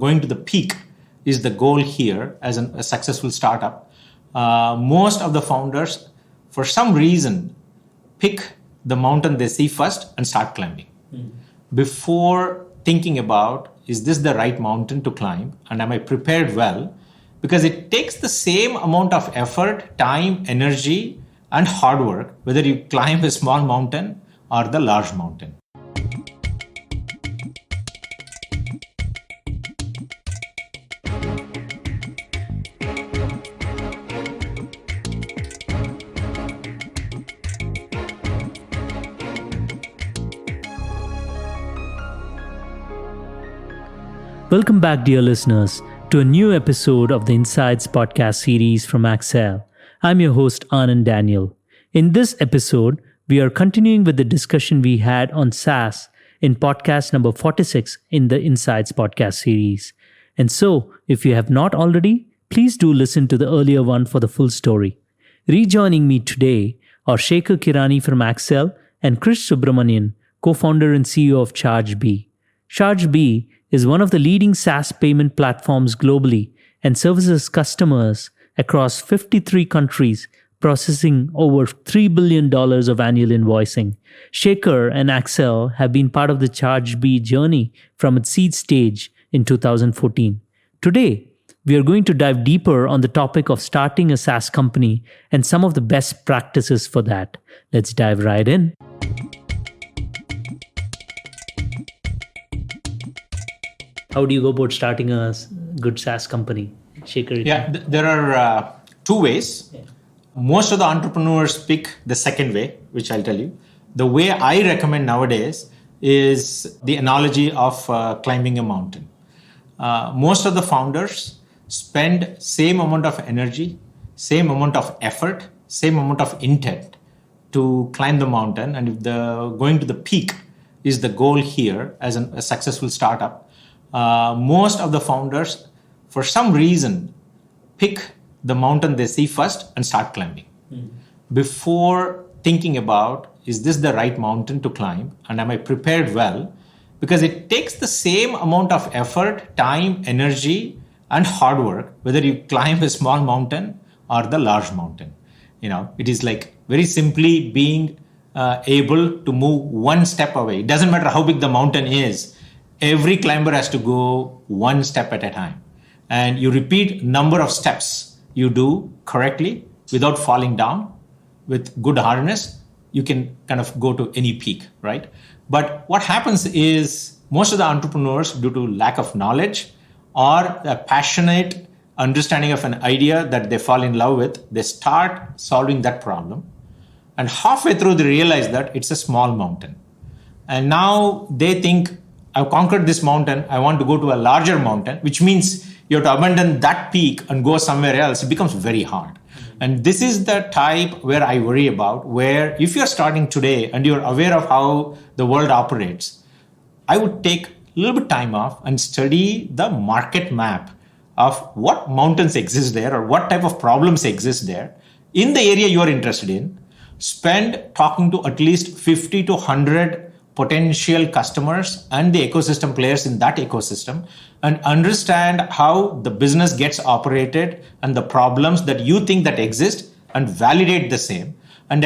going to the peak is the goal here as a successful startup. Most of the founders, for some reason, pick the mountain they see first and start climbing. Before thinking about, is this the right mountain to climb? And am I prepared well? Because it takes the same amount of effort, time, energy, and hard work, whether you climb a small mountain or the large mountain. Welcome back, dear listeners, to a new episode of the Insights podcast series from Accel. I'm your host, Anand Daniel. In this episode, we are continuing with the discussion we had on SaaS in podcast number 46 in the Insights podcast series. And so, if you have not already, please do listen to the earlier one for the full story. Rejoining me today are Shekhar Kirani from Accel and Krish Subramanian, co-founder and CEO of ChargeBee. ChargeBee is one of the leading SaaS payment platforms globally and services customers across 53 countries, processing over $3 billion of annual invoicing. Shekhar and Accel have been part of the ChargeBee journey from its seed stage in 2014. Today, we are going to dive deeper on the topic of starting a SaaS company and some of the best practices for that. Let's dive right in. How do you go about starting a good SaaS company? Shekhar? Yeah, there are two ways. Yeah. Most of the entrepreneurs pick the second way, which I'll tell you. The way I recommend nowadays is the analogy of climbing a mountain. Most of the founders spend same amount of energy, same amount of effort, same amount of intent to climb the mountain. And if the going to the peak is the goal here as a successful startup, most of the founders, for some reason, pick the mountain they see first and start climbing. Before thinking about, is this the right mountain to climb? And am I prepared well? Because it takes the same amount of effort, time, energy, and hard work, whether you climb a small mountain or the large mountain. It is like very simply being able to move one step away. It doesn't matter how big the mountain is. Every climber has to go one step at a time. And you repeat number of steps you do correctly without falling down. With good harness, you can kind of go to any peak, right? But what happens is most of the entrepreneurs, due to lack of knowledge or a passionate understanding of an idea that they fall in love with, they start solving that problem. And halfway through, they realize that it's a small mountain. And now they think, I've conquered this mountain, I want to go to a larger mountain, which means you have to abandon that peak and go somewhere else. It becomes very hard. And this is the type where I worry about, where if you're starting today and you're aware of how the world operates, I would take a little bit of time off and study the market map of what mountains exist there or what type of problems exist there in the area you're interested in. Spend talking to at least 50 to 100 potential customers and the ecosystem players in that ecosystem, and understand how the business gets operated and the problems that you think that exist, and validate the same. And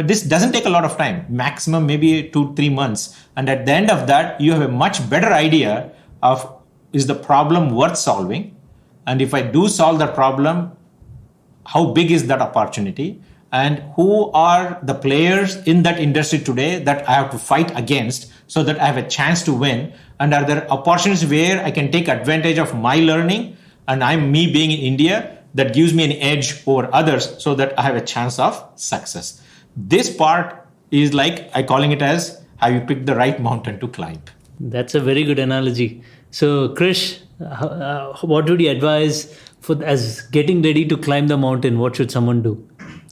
this doesn't take a lot of time, maximum maybe 2-3 months. And at the end of that, you have a much better idea of, is the problem worth solving? And if I do solve that problem, how big is that opportunity? And who are the players in that industry today that I have to fight against so that I have a chance to win? And are there opportunities where I can take advantage of my learning and me being in India that gives me an edge over others so that I have a chance of success? This part is like I calling it as, have you picked the right mountain to climb? That's a very good analogy. So Krish, what would you advise for as getting ready to climb the mountain? What should someone do?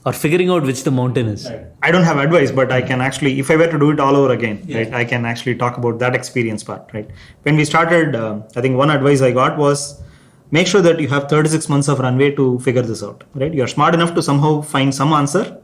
Or figuring out which the mountain is? I don't have advice, but I can actually, if I were to do it all over again, right, I can actually talk about that experience part, right? When we started, I think one advice I got was, make sure that you have 36 months of runway to figure this out, right? You're smart enough to somehow find some answer,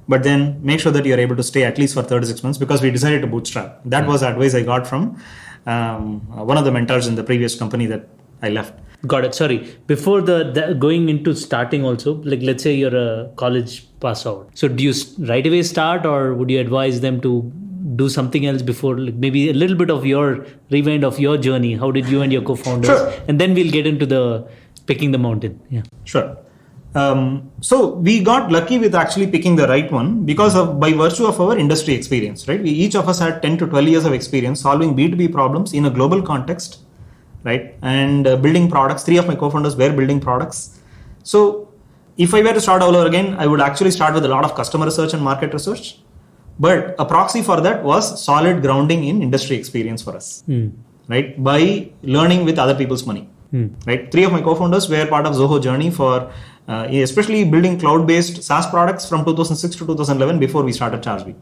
but then make sure that you're able to stay at least for 36 months, because we decided to bootstrap. That was advice I got from one of the mentors in the previous company that I left. Got it. Sorry. Before the going into starting also, like let's say you're a college pass out. So do you right away start, or would you advise them to do something else before, like maybe a little bit of your rewind of your journey? How did you and your co-founders? Sure. And then we'll get into the picking the mountain. Yeah. Sure. So we got lucky with actually picking the right one because by virtue of our industry experience, right? We each of us had 10 to 12 years of experience solving B2B problems in a global context, right? And building products. 3 of my co-founders were building products. So if I were to start all over again, I would actually start with a lot of customer research and market research. But a proxy for that was solid grounding in industry experience for us, right? By learning with other people's money, right? 3 of my co-founders were part of Zoho journey for especially building cloud-based SaaS products from 2006 to 2011 before we started ChargeBee,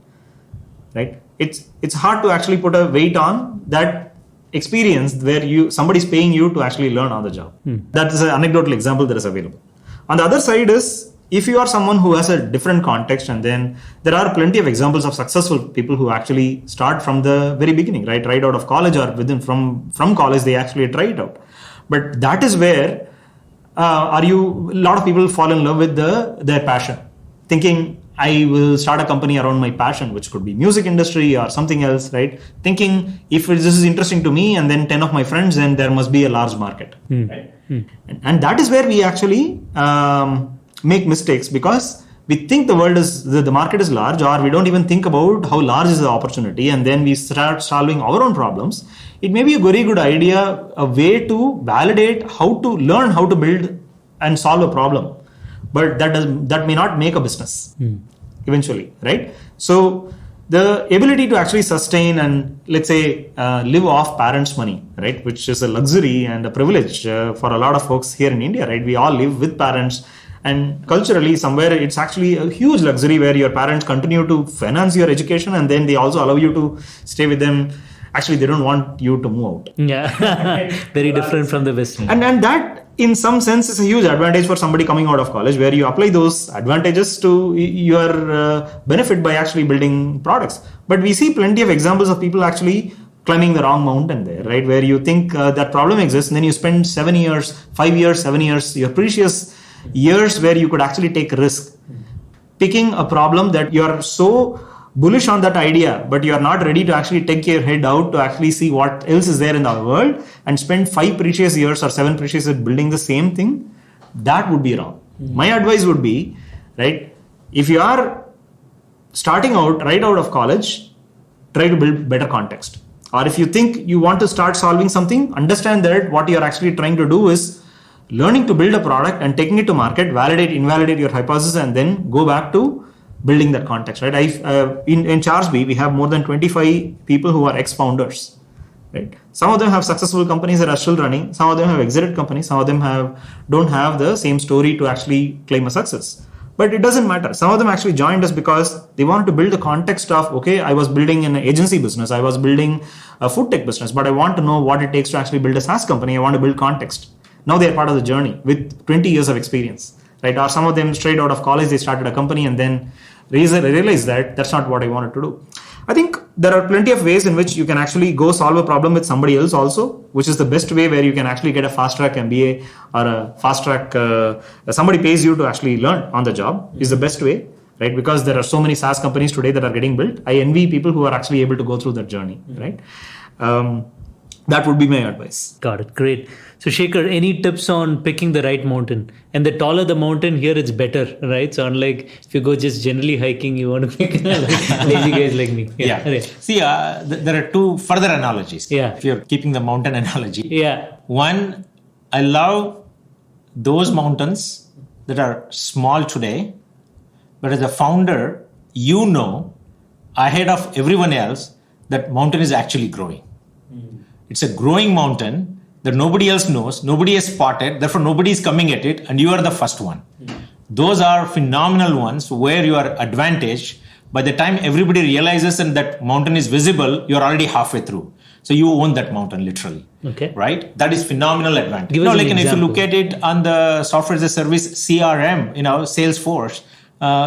right? It's hard to actually put a weight on that experience where somebody's paying you to actually learn on the job. That is an anecdotal example that is available. On the other side is, if you are someone who has a different context, and then there are plenty of examples of successful people who actually start from the very beginning, right out of college, or from college they actually try it out. But that is where a lot of people fall in love with their passion, thinking I will start a company around my passion, which could be music industry or something else, right? Thinking if this is interesting to me and then 10 of my friends, then there must be a large market, right? And that is where we actually make mistakes, because we think the market is large, or we don't even think about how large is the opportunity, and then we start solving our own problems. It may be a very good idea, a way to validate learn how to build and solve a problem, but that may not make a business eventually, right? So the ability to actually sustain and, let's say, live off parents' money, right, which is a luxury and a privilege for a lot of folks here in India, right? We all live with parents. And culturally, somewhere it's actually a huge luxury where your parents continue to finance your education, and then they also allow you to stay with them. Actually, they don't want you to move out. Yeah, very different from the West. And that, in some sense, is a huge advantage for somebody coming out of college, where you apply those advantages to your benefit by actually building products. But we see plenty of examples of people actually climbing the wrong mountain there, right? Where you think that problem exists, and then you spend 7 years, 5 years, 7 years, your precious years where you could actually take risk, picking a problem that you are so bullish on that idea, but you are not ready to actually take your head out to actually see what else is there in the world, and spend 5 precious years or 7 precious years building the same thing. That would be wrong. My advice would be, right, if you are starting out right out of college, try to build better context. Or if you think you want to start solving something, understand that what you are actually trying to do is learning to build a product and taking it to market, validate, invalidate your hypothesis, and then go back to building that context, right? In ChargeBee, we have more than 25 people who are ex-founders, right? Some of them have successful companies that are still running. Some of them have exited companies. Some of them don't have the same story to actually claim a success. But it doesn't matter. Some of them actually joined us because they wanted to build the context of, okay, I was building an agency business. I was building a food tech business, but I want to know what it takes to actually build a SaaS company. I want to build context. Now they are part of the journey with 20 years of experience, right? Or some of them straight out of college, they started a company and then realized that that's not what I wanted to do. I think there are plenty of ways in which you can actually go solve a problem with somebody else also, which is the best way, where you can actually get a fast track MBA or a fast track, somebody pays you to actually learn on the job is the best way, right? Because there are so many SaaS companies today that are getting built. I envy people who are actually able to go through that journey, right? That would be my advice. Got it. Great. So Shekhar, any tips on picking the right mountain? And the taller the mountain, here it's better, right? So unlike if you go just generally hiking, you want to pick lazy guys like me. Yeah. Right. See, there are 2 further analogies. Yeah. If you're keeping the mountain analogy. Yeah. One, I love those mountains that are small today, but as a founder, you know ahead of everyone else that mountain is actually growing. It's a growing mountain that nobody else knows, nobody has spotted, therefore nobody is coming at it, and you are the first one. Those are phenomenal ones where you are advantaged. By the time everybody realizes and that mountain is visible, you're already halfway through. So you own that mountain literally. Okay. Right? That is phenomenal advantage. Give us an if you example. look at it on the software as a service, CRM, Salesforce,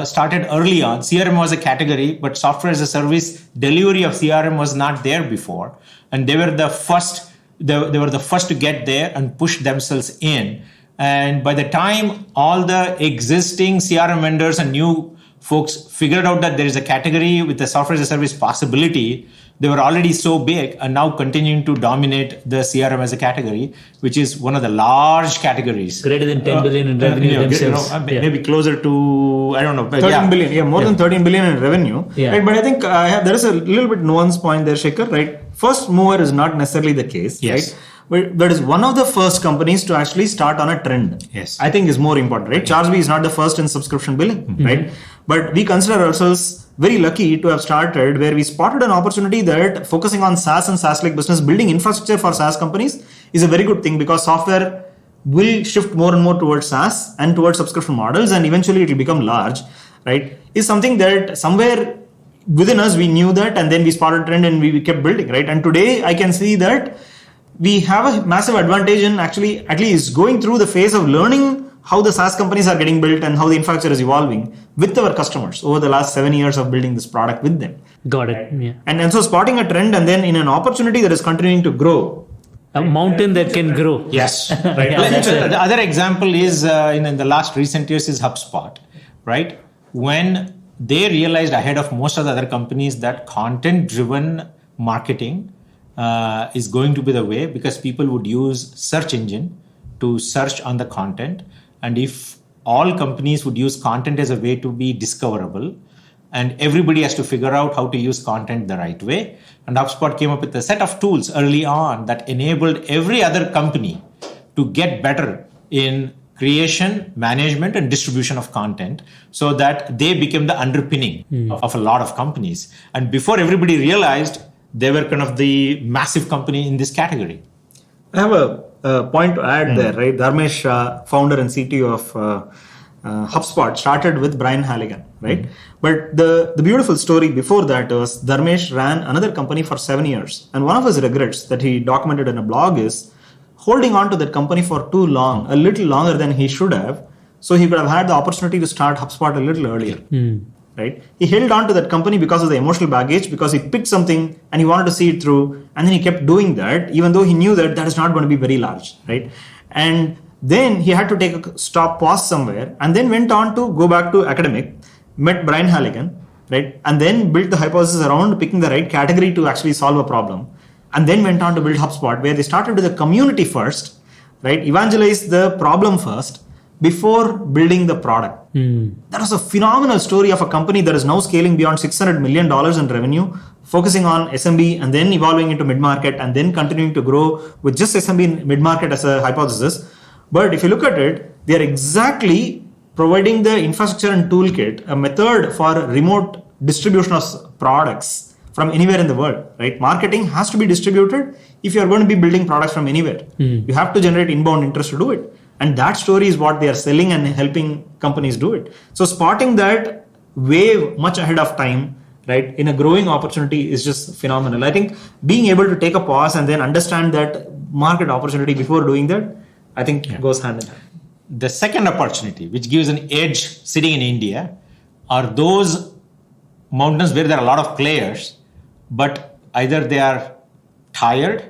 started early on. CRM was a category, but software as a service delivery of CRM was not there before. And they were the first, they were the first to get there and push themselves in. And by the time all the existing CRM vendors and new folks figured out that there is a category with a software as a service possibility, they were already so big and now continuing to dominate the CRM as a category, which is one of the large categories. Greater than 10 billion in revenue themselves. Maybe closer to, I don't know. 13 billion. Yeah, more than 13 billion in revenue. Yeah. Right? But I think there is a little bit nuance point there, Shekhar, right? First mover is not necessarily the case, Yes. right? But that is one of the first companies to actually start on a trend. Yes. I think is more important, right? Chargebee is not the first in subscription billing, right? But we consider ourselves very lucky to have started where we spotted an opportunity that focusing on SaaS and SaaS-like business, building infrastructure for SaaS companies is a very good thing, because software will shift more and more towards SaaS and towards subscription models, and eventually it will become large, right? Is something that somewhere within us we knew that, and then we spotted trend and we kept building, right? And today I can see that we have a massive advantage in actually at least going through the phase of learning how the SaaS companies are getting built and how the infrastructure is evolving with our customers over the last 7 years of building this product with them. Got it. Yeah. And so spotting a trend and then in an opportunity that is continuing to grow. A mountain that can grow. Yes. Right. Yeah, that's it. The other example is in the last recent years is HubSpot, right? When they realized ahead of most of the other companies that content-driven marketing is going to be the way, because people would use search engine to search on the content. And if all companies would use content as a way to be discoverable, and everybody has to figure out how to use content the right way. And HubSpot came up with a set of tools early on that enabled every other company to get better in creation, management, and distribution of content, so that they became the underpinning of a lot of companies. And before everybody realized, they were kind of the massive company in this category. I have a point to add there, right? Dharmesh, founder and CTO of HubSpot, started with Brian Halligan, right? But the beautiful story before that was Dharmesh ran another company for 7 years. And one of his regrets that he documented in a blog is holding on to that company for too long, a little longer than he should have. So he could have had the opportunity to start HubSpot a little earlier. Right? He held on to that company because of the emotional baggage, because he picked something and he wanted to see it through, and then he kept doing that, even though he knew that that is not going to be very large, right? And then he had to take a pause somewhere, and then went on to go back to academic, met Brian Halligan, right? And then built the hypothesis around picking the right category to actually solve a problem, and then went on to build HubSpot, where they started with the community first, right? Evangelize the problem first before building the product. That was a phenomenal story of a company that is now scaling beyond $600 million in revenue, focusing on SMB and then evolving into mid-market and then continuing to grow with just SMB and mid-market as a hypothesis. But if you look at it, they are exactly providing the infrastructure and toolkit, a method for remote distribution of products from anywhere in the world, right? Marketing has to be distributed if you are going to be building products from anywhere. You have to generate inbound interest to do it. And that story is what they are selling and helping companies do it. So spotting that wave much ahead of time, right, in a growing opportunity is just phenomenal. I think being able to take a pause and then understand that market opportunity before doing that, I think goes hand in hand. The second opportunity, which gives an edge sitting in India, are those mountains where there are a lot of players, but either they are tired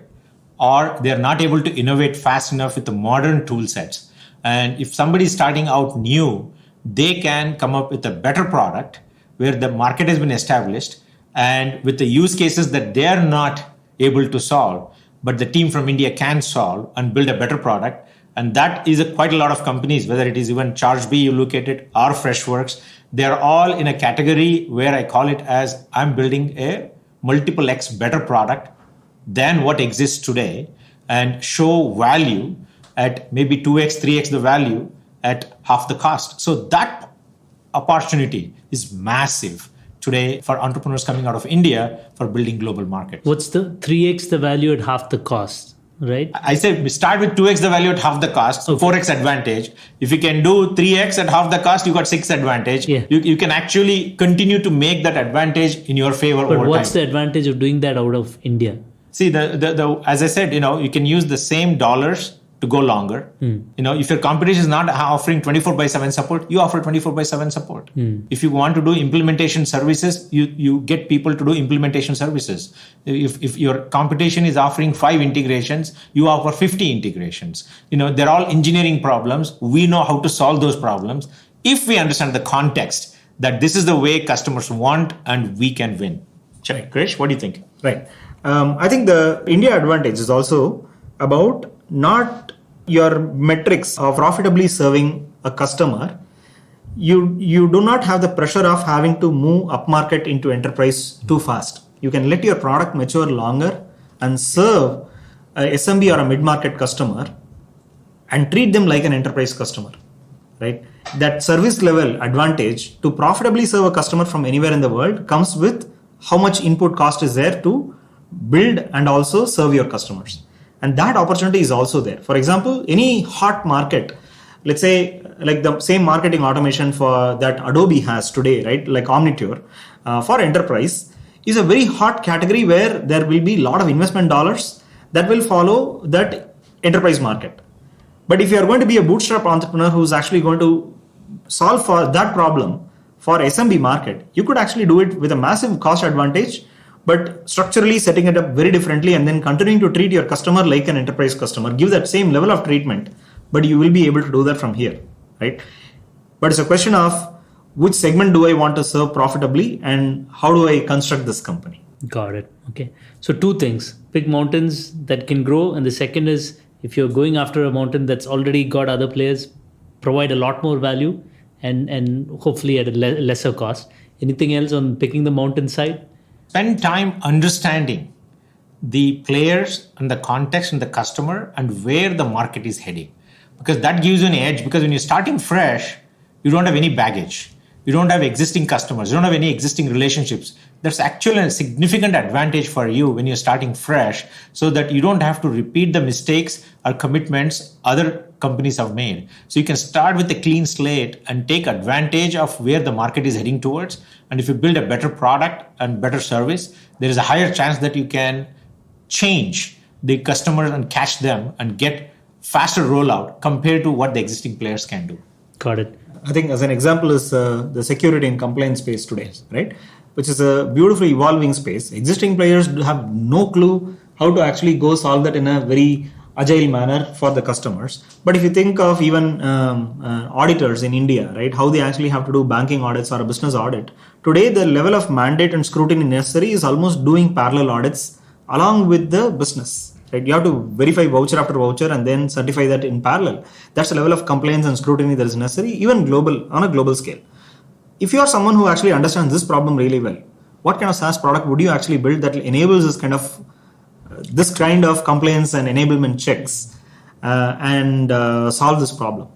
or they are not able to innovate fast enough with the modern tool sets. And if somebody is starting out new, they can come up with a better product where the market has been established and with the use cases that they are not able to solve, but the team from India can solve and build a better product. And that is quite a lot of companies, whether it is even Chargebee, you look at it, or Freshworks, they're all in a category where I call it as I'm building a multiple X better product than what exists today and show value at maybe 2x, 3x the value at half the cost. So that opportunity is massive today for entrepreneurs coming out of India for building global markets. What's the 3x the value at half the cost, right? I say we start with 2x the value at half the cost, 4x advantage. If you can do 3x at half the cost, you got 6 advantage. Yeah. You can actually continue to make that advantage in your favor over time. But what's the advantage of doing that out of India? See, the as I said, you can use the same dollars to go longer. If your competition is not offering 24/7 support, you offer 24/7 support. If you want to do implementation services, you get people to do implementation services. If your competition is offering 5 integrations, you offer 50 integrations. They're all engineering problems. We know how to solve those problems if we understand the context that this is the way customers want and we can win. Krish, what do you think? Right. I think the India advantage is also about not your metrics of profitably serving a customer. You do not have the pressure of having to move upmarket into enterprise too fast. You can let your product mature longer and serve a SMB or a mid-market customer and treat them like an enterprise customer, right? That service level advantage to profitably serve a customer from anywhere in the world comes with how much input cost is there to build and also serve your customers. And that opportunity is also there. For example, any hot market, let's say like the same marketing automation for that Adobe has today, right? Like Omniture for enterprise is a very hot category where there will be a lot of investment dollars that will follow that enterprise market. But if you are going to be a bootstrap entrepreneur who's actually going to solve for that problem for SMB market, you could actually do it with a massive cost advantage, but structurally setting it up very differently and then continuing to treat your customer like an enterprise customer, give that same level of treatment, but you will be able to do that from here, right? But it's a question of which segment do I want to serve profitably and how do I construct this company? Got it. Okay. So 2 things, pick mountains that can grow. And the second is if you're going after a mountain that's already got other players, provide a lot more value and hopefully at a lesser cost. Anything else on picking the mountain side? Spend time understanding the players and the context and the customer and where the market is heading. Because that gives you an edge, because when you're starting fresh, you don't have any baggage. You don't have existing customers. You don't have any existing relationships. That's actually a significant advantage for you when you're starting fresh, so that you don't have to repeat the mistakes or commitments other companies have made. So you can start with a clean slate and take advantage of where the market is heading towards. And if you build a better product and better service, there is a higher chance that you can change the customers and catch them and get faster rollout compared to what the existing players can do. Got it. I think as an example is the security and compliance space today, right? Which is a beautifully evolving space. Existing players have no clue how to actually go solve that in a very agile manner for the customers. But if you think of even auditors in India, right, how they actually have to do banking audits or a business audit, today the level of mandate and scrutiny necessary is almost doing parallel audits along with the business. Right? You have to verify voucher after voucher and then certify that in parallel. That's the level of compliance and scrutiny that is necessary, even global, on a global scale. If you are someone who actually understands this problem really well, what kind of SaaS product would you actually build that enables this kind of compliance and enablement checks and solve this problem?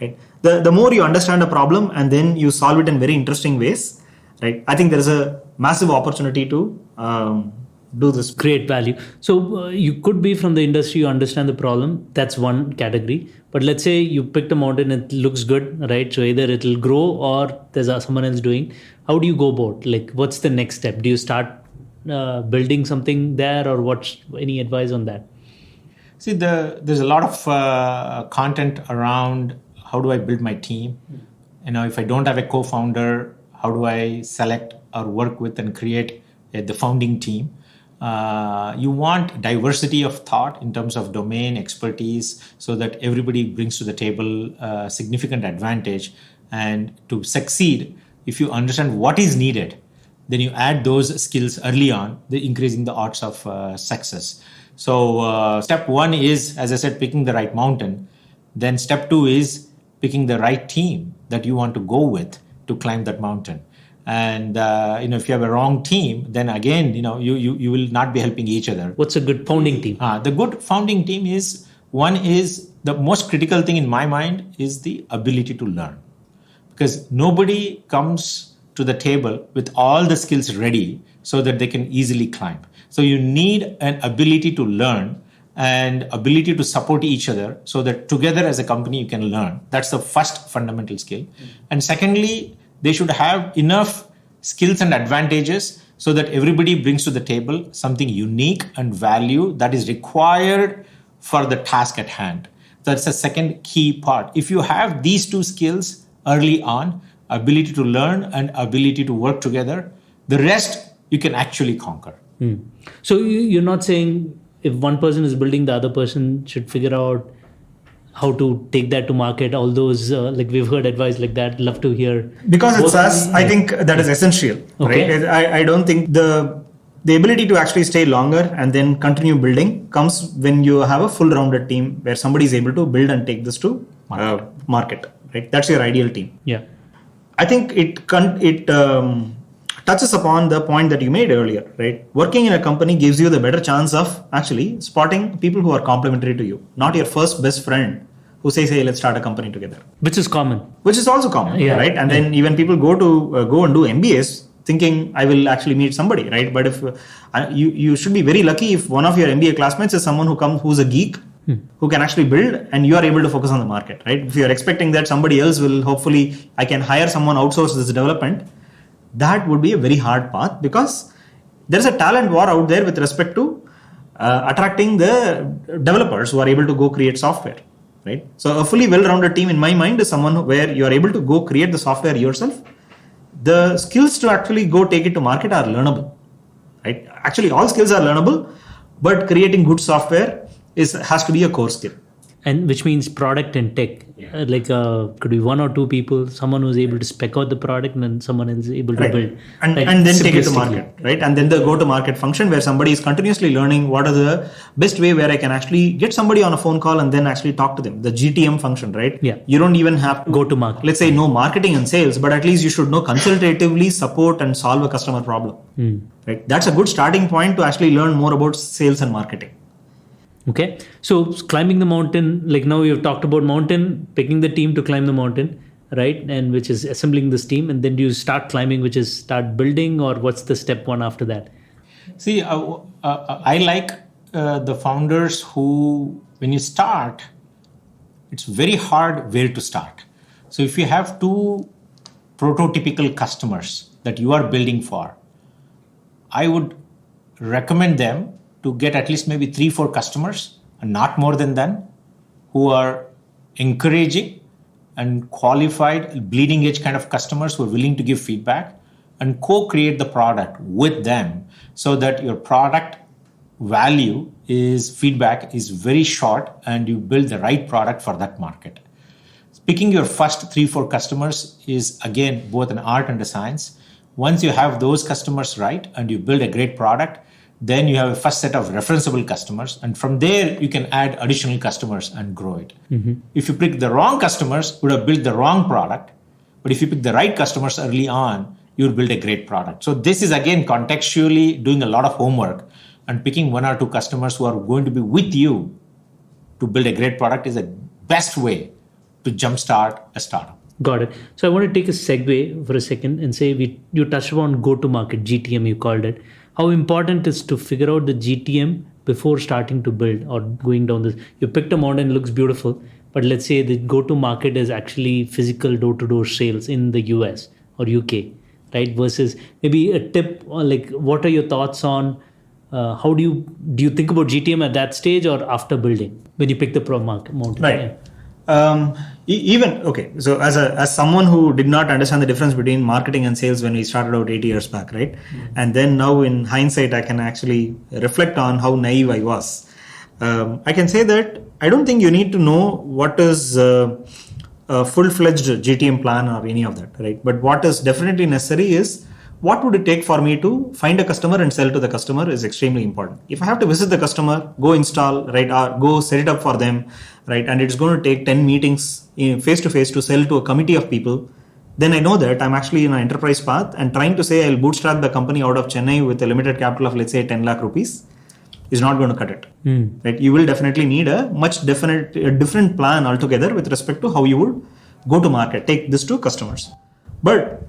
Right? The more you understand a problem and then you solve it in very interesting ways, right? I think there is a massive opportunity to do this. Great value. So you could be from the industry, you understand the problem. That's one category. But let's say you picked a mountain, it looks good, right? So either it'll grow or there's someone else doing. How do you go about? Like, what's the next step? Do you start building something there, or what's any advice on that? See, there's a lot of content around how do I build my team? If I don't have a co-founder, how do I select or work with and create the founding team? You want diversity of thought in terms of domain expertise so that everybody brings to the table a significant advantage. And to succeed, if you understand what is needed, then you add those skills early on, increasing the odds of success. So step 1 is, as I said, picking the right mountain. Then step 2 is picking the right team that you want to go with to climb that mountain. And if you have a wrong team, then again, you will not be helping each other. What's a good founding team? The good founding team is the most critical thing in my mind is the ability to learn, because nobody comes to the table with all the skills ready so that they can easily climb. So you need an ability to learn and ability to support each other so that together as a company you can learn. That's the first fundamental skill. And secondly, they should have enough skills and advantages so that everybody brings to the table something unique and value that is required for the task at hand. That's the second key part. If you have these two skills early on, ability to learn and ability to work together, the rest you can actually conquer. So you're not saying if one person is building, the other person should figure out how to take that to market. All those, like we've heard advice like that. Love to hear. Because it's SaaS, I think that is essential, Okay. right? I don't think the ability to actually stay longer and then continue building comes when you have a full rounded team where somebody is able to build and take this to market, right? That's your ideal team. Yeah. I think it touches upon the point that you made earlier, right? Working in a company gives you the better chance of actually spotting people who are complementary to you, not your first best friend who says, hey, let's start a company together. Which is common. Which is also common, Yeah. right? And then even people go and do MBAs thinking I will actually meet somebody, right? But if you should be very lucky if one of your MBA classmates is someone who's a geek, who can actually build, and you are able to focus on the market, right? If you are expecting that somebody else will hopefully, I can hire someone, outsource this development, that would be a very hard path because there is a talent war out there with respect to attracting the developers who are able to go create software, right? So a fully well-rounded team in my mind is someone where you are able to go create the software yourself. The skills to actually go take it to market are learnable, right? Actually, all skills are learnable, but creating good software has to be a core skill. And which means product and tech. Could be one or two people, someone who's able to spec out the product and then someone else is able to build. And then take it to market, right? And then the go-to-market function where somebody is continuously learning what are the best way where I can actually get somebody on a phone call and then actually talk to them. The GTM function, right? Yeah. You don't even have to Go to market. Let's say no marketing and sales, but at least you should know consultatively support and solve a customer problem, right? That's a good starting point to actually learn more about sales and marketing. Okay. So climbing the mountain, like now we've talked about mountain, picking the team to climb the mountain, right? And which is assembling this team. And then do you start climbing, which is start building, or what's the step one after that? See, I like the founders who, when you start, it's very hard where to start. So if you have two prototypical customers that you are building for, I would recommend them to get at least maybe 3-4 customers, and not more than that, who are encouraging and qualified, bleeding edge kind of customers who are willing to give feedback, and co-create the product with them so that your product value is feedback is very short and you build the right product for that market. Picking your first 3-4 customers is again both an art and a science. Once you have those customers right and you build a great product, then you have a first set of referenceable customers, and from there you can add additional customers and grow it. If you pick the wrong customers, you would have built the wrong product. But if you pick the right customers early on, you will build a great product. So this is again contextually doing a lot of homework and picking 1 or 2 customers who are going to be with you to build a great product is the best way to jumpstart a startup. Got it. So I want to take a segue for a second and say you touched on go-to-market, GTM you called it. How important is to figure out the GTM before starting to build or going down this? You picked a mountain, it looks beautiful, but let's say the go-to-market is actually physical door-to-door sales in the US or UK, right? Versus maybe a tip, or like what are your thoughts on how do you think about GTM at that stage or after building when you pick the mountain? Right. Yeah. So as someone who did not understand the difference between marketing and sales when we started out 8 years back, right? And then now in hindsight, I can actually reflect on how naive I was. I can say that I don't think you need to know what is a full-fledged GTM plan or any of that, right? But what is definitely necessary is what would it take for me to find a customer and sell to the customer is extremely important. If I have to visit the customer, go install, right, or go set it up for them, right, and it's going to take 10 meetings face-to-face to sell to a committee of people, then I know that I'm actually in an enterprise path, and trying to say I'll bootstrap the company out of Chennai with a limited capital of, let's say, 10 lakh rupees is not going to cut it. Right? You will definitely need a different plan altogether with respect to how you would go to market, take this to customers. But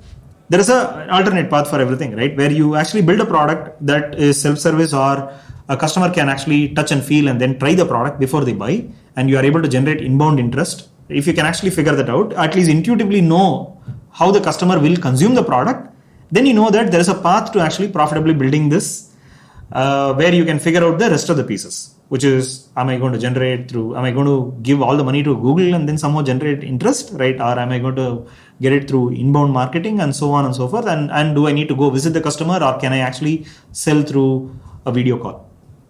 there is an alternate path for everything, right? Where you actually build a product that is self-service, or a customer can actually touch and feel and then try the product before they buy, and you are able to generate inbound interest. If you can actually figure that out, at least intuitively know how the customer will consume the product, then you know that there is a path to actually profitably building this, where you can figure out the rest of the pieces. which is, am I going to give all the money to Google and then somehow generate interest, right? Or am I going to get it through inbound marketing and so on and so forth? And do I need to go visit the customer, or can I actually sell through a video call,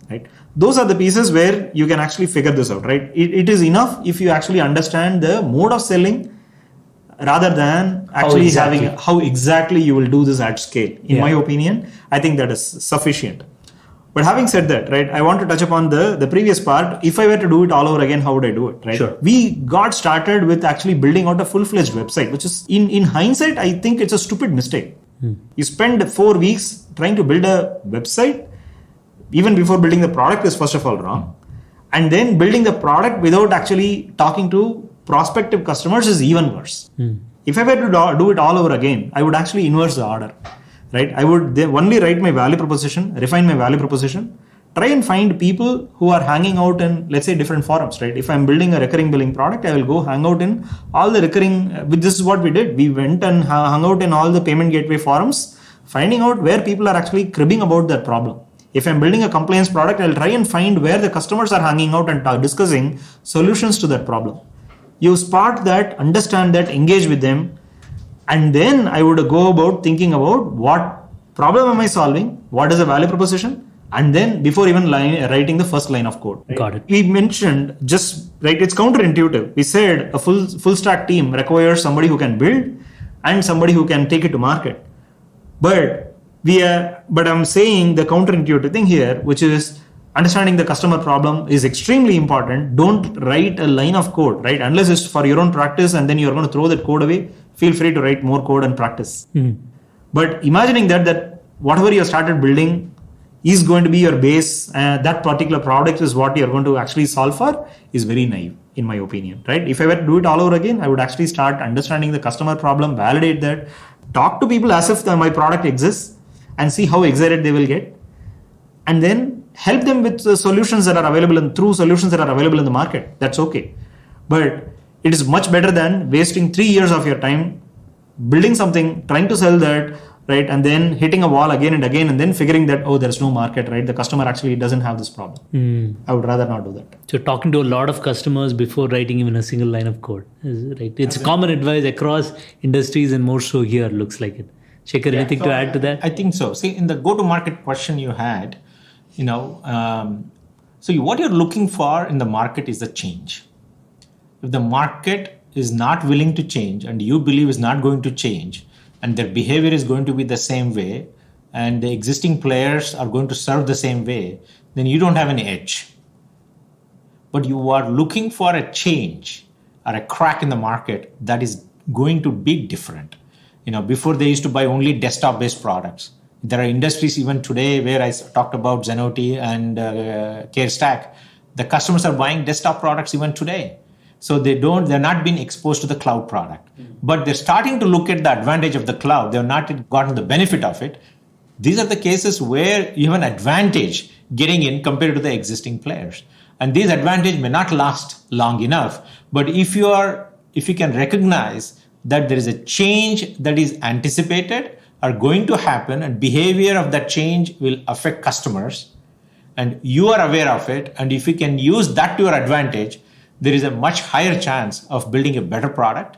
right? Those are the pieces where you can actually figure this out, right? It is enough if you actually understand the mode of selling rather than actually having how exactly you will do this at scale. In my opinion, I think that is sufficient. But having said that, right, I want to touch upon the previous part. If I were to do it all over again, how would I do it, right? Sure. We got started with actually building out a full-fledged website, which is, in hindsight, I think it's a stupid mistake. You spend 4 weeks trying to build a website, even before building the product is first of all wrong. And then building the product without actually talking to prospective customers is even worse. If I were to do it all over again, I would actually inverse the order. Right? I would only write my value proposition, refine my value proposition, try and find people who are hanging out in, let's say, different forums, right? If I'm building a recurring billing product, I will go hang out in all the recurring, this is what we did. We went and hung out in all the payment gateway forums, finding out where people are actually cribbing about that problem. If I'm building a compliance product, I'll try and find where the customers are hanging out and discussing solutions to that problem. You spot that, understand that, engage with them. And then I would go about thinking about what problem am I solving, what is the value proposition, and then before even writing the first line of code. Right? Got it. We mentioned it's counterintuitive. We said a full stack team requires somebody who can build and somebody who can take it to market. But I'm saying the counterintuitive thing here, which is understanding the customer problem is extremely important. Don't write a line of code, right? Unless it's for your own practice and then you're going to throw that code away. Feel free to write more code and practice. But imagining that whatever you started building is going to be your base, that particular product is what you're going to actually solve for, is very naive, in my opinion, right? If I were to do it all over again, I would actually start understanding the customer problem, validate that, talk to people as if my product exists and see how excited they will get, and then help them with the solutions that are available in the market. That's okay. But it is much better than wasting 3 years of your time building something, trying to sell that, right? And then hitting a wall again and again, and then figuring that, there's no market, right? The customer actually doesn't have this problem. I would rather not do that. So talking to a lot of customers before writing even a single line of code, right? It's common advice across industries and more so here, looks like it. Shekhar, anything to add to that? I think so. See, in the go-to-market question you had, so what you're looking for in the market is a change. If the market is not willing to change and you believe is not going to change and their behavior is going to be the same way and the existing players are going to serve the same way, then you don't have any edge. But you are looking for a change or a crack in the market that is going to be different. Before they used to buy only desktop-based products. There are industries even today where I talked about Zenoti and CareStack. The customers are buying desktop products even today. So they're not being exposed to the cloud product, but they're starting to look at the advantage of the cloud. They've not gotten the benefit of it. These are the cases where you have an advantage getting in compared to the existing players. And these advantage may not last long enough, but if you can recognize that there is a change that is anticipated or going to happen and behavior of that change will affect customers and you are aware of it, and if you can use that to your advantage, there is a much higher chance of building a better product,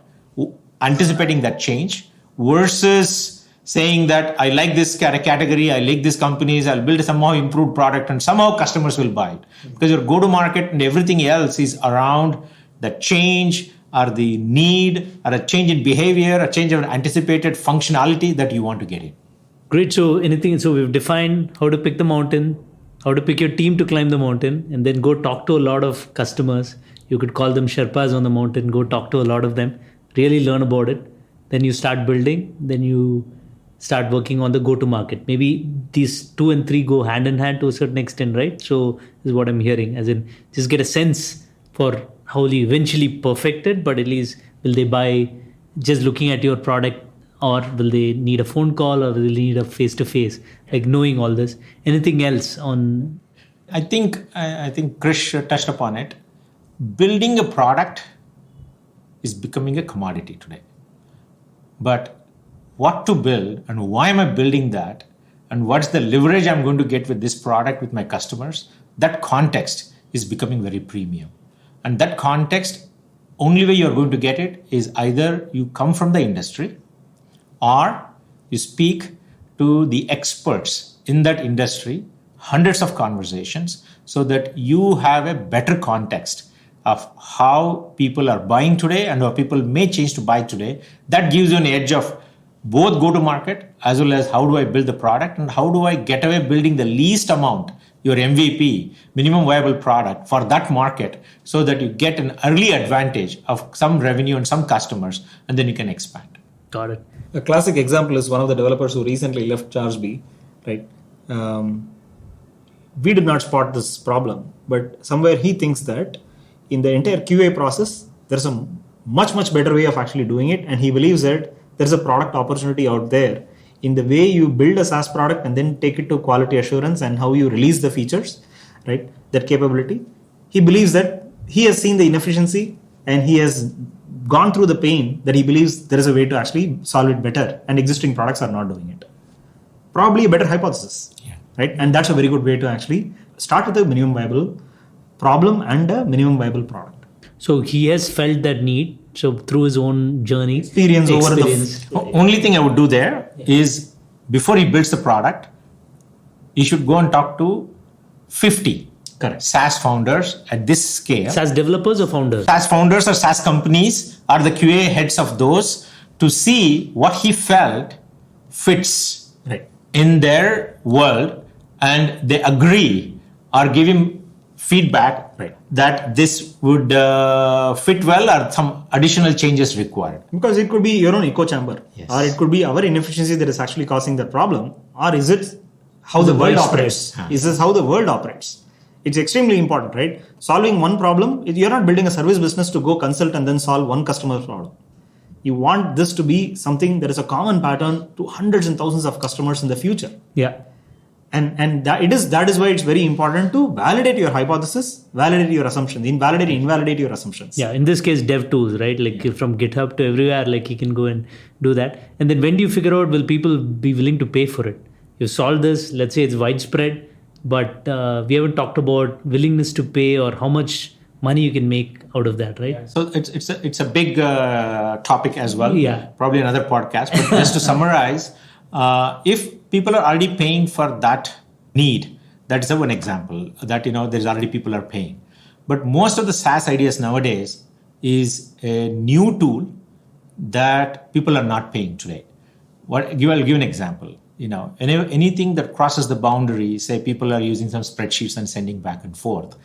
anticipating that change, versus saying that I like this category, I like these companies, I'll build a somehow improved product and somehow customers will buy it. Because your go-to-market and everything else is around the change or the need or a change in behavior, a change of anticipated functionality that you want to get in. Great. So we've defined how to pick the mountain, how to pick your team to climb the mountain, and then go talk to a lot of customers. You could call them Sherpas on the mountain, go talk to a lot of them, really learn about it. Then you start building, then you start working on the go-to-market. Maybe these 2 and 3 go hand in hand to a certain extent, right? So this is what I'm hearing, as in just get a sense for how you eventually perfect it, but at least will they buy just looking at your product, or will they need a phone call, or will they need a face-to-face, like knowing all this. Anything else on? I think Krish touched upon it. Building a product is becoming a commodity today. But what to build and why am I building that and what's the leverage I'm going to get with this product with my customers, that context is becoming very premium. And that context, only way you're going to get it is either you come from the industry or you speak to the experts in that industry, hundreds of conversations, so that you have a better context of how people are buying today and how people may change to buy today. That gives you an edge of both go to market as well as how do I build the product and how do I get away building the least amount, your MVP, minimum viable product for that market, so that you get an early advantage of some revenue and some customers, and then you can expand. Got it. A classic example is one of the developers who recently left ChargeBee, right? We did not spot this problem, but somewhere he thinks that in the entire QA process, there's a much, much better way of actually doing it. And he believes that there's a product opportunity out there in the way you build a SaaS product and then take it to quality assurance and how you release the features, right? That capability. He believes that he has seen the inefficiency and he has gone through the pain that he believes there is a way to actually solve it better, and existing products are not doing it. Probably a better hypothesis, right? And that's a very good way to actually start with a minimum viable problem and a minimum viable product. So he has felt that need. So through his own journey, experience. Only thing I would do there is before he builds the product, he should go and talk to 50 SaaS founders at this scale. SaaS developers or founders? SaaS founders or SaaS companies are the QA heads of those, to see what he felt fits in their world, and they agree or give him feedback that this would fit well or some additional changes required. Because it could be your own echo chamber, or it could be our inefficiency that is actually causing the problem, or is it how the world operates? Is this how the world operates? It's extremely important, right? Solving one problem, you're not building a service business to go consult and then solve one customer's problem. You want this to be something that is a common pattern to hundreds and thousands of customers in the future. Yeah. And that is why it's very important to validate your hypothesis, validate your assumptions, invalidate your assumptions. Yeah, in this case, dev tools, right? Like from GitHub to everywhere, like you can go and do that. And then when do you figure out, will people be willing to pay for it? You solve this, let's say it's widespread, but we haven't talked about willingness to pay or how much money you can make out of that, right? So it's a big topic as well. Yeah. Probably another podcast. But just to summarize, if people are already paying for that need, that's one example that, there's already people are paying. But most of the SaaS ideas nowadays is a new tool that people are not paying today. I'll give an example. Anything that crosses the boundary, say people are using some spreadsheets and sending back and forth,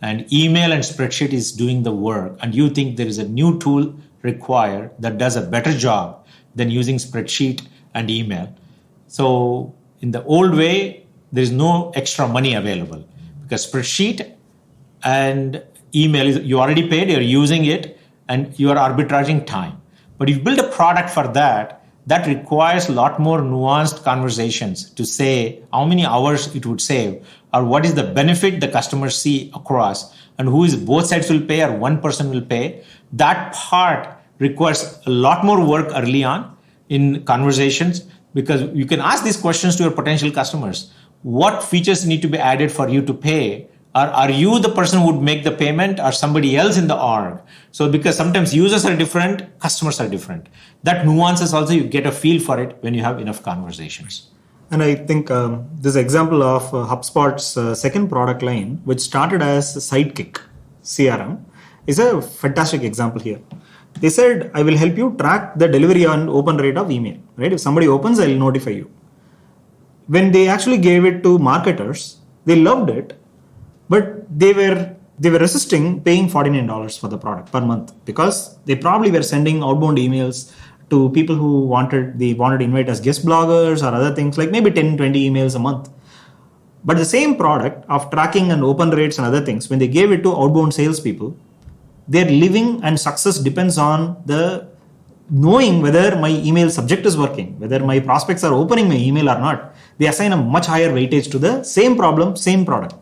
and email and spreadsheet is doing the work, and you think there is a new tool required that does a better job than using spreadsheet and email. So in the old way, there is no extra money available, because spreadsheet and email is, you already paid, you're using it, and you are arbitraging time. But if you build a product for that requires a lot more nuanced conversations to say how many hours it would save, or what is the benefit the customers see across, and who is both sides will pay or one person will pay. That part requires a lot more work early on in conversations, because you can ask these questions to your potential customers. What features need to be added for you to pay? Or are you the person who would make the payment, or somebody else in the org? So because sometimes users are different, customers are different. That nuances also, you get a feel for it when you have enough conversations. And I think this example of HubSpot's second product line, which started as Sidekick CRM, is a fantastic example here. They said, I will help you track the delivery and open rate of email, right? If somebody opens, I'll notify you. When they actually gave it to marketers, they loved it, but they were resisting paying $49 for the product per month, because they probably were sending outbound emails to people who wanted to invite as guest bloggers or other things, like maybe 10, 20 emails a month. But the same product of tracking and open rates and other things, when they gave it to outbound salespeople, their living and success depends on the knowing whether my email subject is working, whether my prospects are opening my email or not. They assign a much higher weightage to the same problem, same product.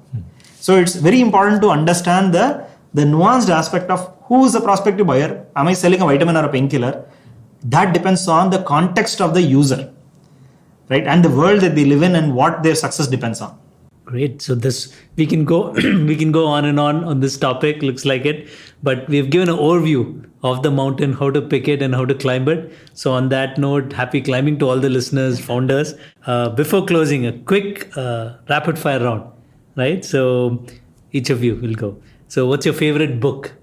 So it's very important to understand the nuanced aspect of who is the prospective buyer. Am I selling a vitamin or a painkiller? That depends on the context of the user, right? And the world that they live in and what their success depends on. Great. So this we can go we can go on and on this topic. Looks like it, but we've given an overview of the mountain, how to pick it, and how to climb it. So on that note, happy climbing to all the listeners, founders. Before closing, a quick rapid fire round, right? So each of you will go. So what's your favorite book,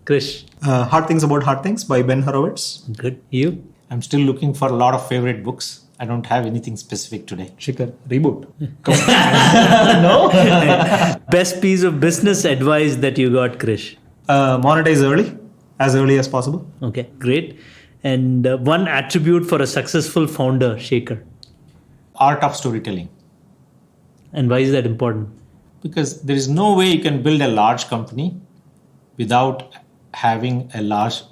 Krish? Hard Things About Hard Things by Ben Horowitz. Good. You? I'm still looking for a lot of favorite books. I don't have anything specific today. Shekhar, reboot. No. Best piece of business advice that you got, Krish? Monetize as early as possible. Okay, great. And one attribute for a successful founder, Shekhar. Art of storytelling. And why is that important? Because there is no way you can build a large company without having a large,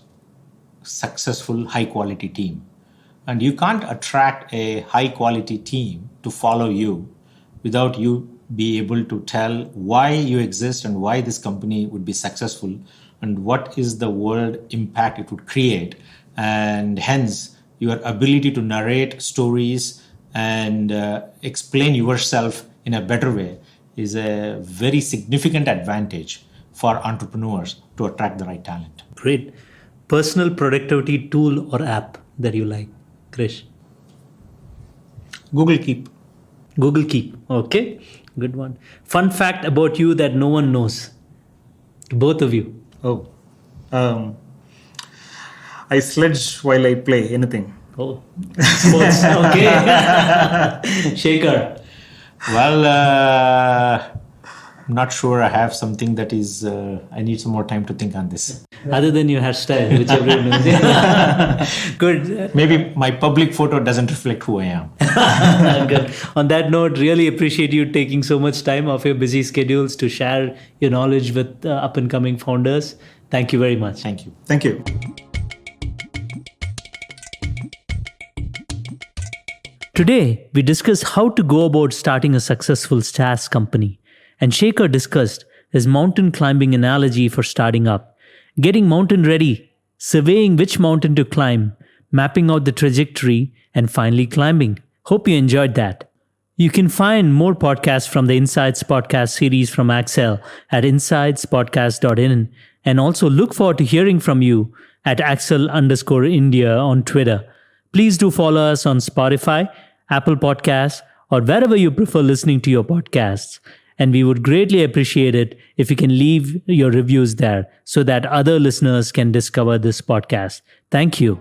successful, high quality team. And you can't attract a high quality team to follow you without you be able to tell why you exist and why this company would be successful and what is the world impact it would create. And hence, your ability to narrate stories and explain yourself in a better way is a very significant advantage for entrepreneurs to attract the right talent. Great. Personal productivity tool or app that you like, Krish? Google Keep. Google Keep. Okay, good one. Fun fact about you that no one knows. Both of you. Oh. I sledge while I play anything. Oh, sports. Okay. Shekhar. Well, not sure I have something that is, I need some more time to think on this. Other than your hairstyle, which everyone knows. Good. Maybe my public photo doesn't reflect who I am. Good. On that note, really appreciate you taking so much time off your busy schedules to share your knowledge with up and coming founders. Thank you very much. Thank you. Thank you. Today, we discuss how to go about starting a successful SaaS company. And Shekhar discussed his mountain climbing analogy for starting up, getting mountain ready, surveying which mountain to climb, mapping out the trajectory, and finally climbing. Hope you enjoyed that. You can find more podcasts from the Insights podcast series from Accel at insightspodcast.in, and also look forward to hearing from you at Accel_India on Twitter. Please do follow us on Spotify, Apple Podcasts, or wherever you prefer listening to your podcasts. And we would greatly appreciate it if you can leave your reviews there so that other listeners can discover this podcast. Thank you.